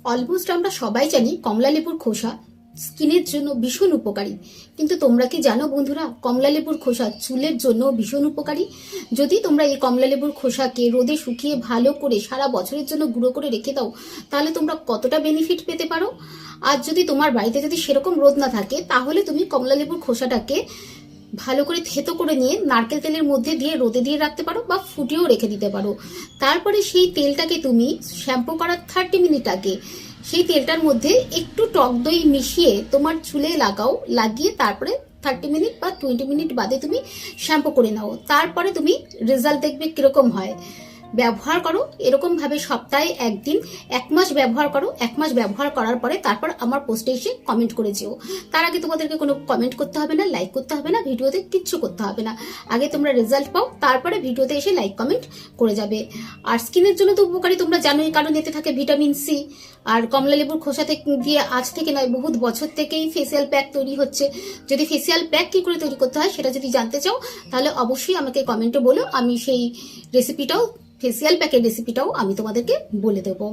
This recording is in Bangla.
অলমোস্ট আমরা সবাই জানি কমলা লেবুর খোসা স্কিনের জন্য ভীষণ উপকারী, কিন্তু তোমরা কি জানো বন্ধুরা, কমলা লেবুর খোসা চুলের জন্য ভীষণ উপকারী। যদি তোমরা এই কমলা লেবুর খোসাকে রোদে শুকিয়ে ভালো করে সারা বছরের জন্য গুঁড়ো করে রেখে দাও, তাহলে তোমরা কতটা বেনিফিট পেতে পারো। আর যদি তোমার বাড়িতে যদি সেরকম রোদ না থাকে, তাহলে তুমি কমলা লেবুর খোসাটাকে ভালো করে থেতো করে নিয়ে নারকেল তেলের মধ্যে দিয়ে রোদে দিয়ে রাখতে পারো বা ফুটিয়েও রেখে দিতে পারো। তারপরে সেই তেলটাকে তুমি শ্যাম্পু করার 30 মিনিট আগে সেই তেলটার মধ্যে একটু টক দই মিশিয়ে তোমার চুলে লাগাও, লাগিয়ে তারপরে 30 মিনিট বা 20 মিনিট বাদে তুমি শ্যাম্পু করে নাও। তারপরে তুমি রেজাল্ট দেখবে কিরকম হয়। ব্যবহার করো এরকম ভাবে সপ্তাহে একদিন, 1 মাস ব্যবহার করো। 1 মাস ব্যবহার করার পরে তারপর আমার পোস্টে এসে কমেন্ট করে যেও। তার আগে তোমাদেরকে কোনো কমেন্ট করতে হবে না, লাইক করতে হবে না, ভিডিওতে কিচ্ছু করতে হবে না। আগে তোমরা রেজাল্ট পাও, তারপরে ভিডিওতে এসে লাইক কমেন্ট করে যাবে। আর স্কিনের জন্য তো উপকারী তোমরা জানোই, কারণ এতে থাকে ভিটামিন সি। আর কমলা লেবুর খোসা দিয়ে আজ থেকে নয়, বহুত বছর থেকেই ফেসিয়াল প্যাক তৈরি হচ্ছে। যদি ফেসিয়াল প্যাক কি করে তৈরি করতে হয় সেটা যদি জানতে চাও, তাহলে অবশ্যই আমাকে কমেন্টে বলো, আমি সেই রেসিপিটাও, ফেসিয়াল প্যাকের রেসিপিটাও আমি তোমাদেরকে বলে দেবো।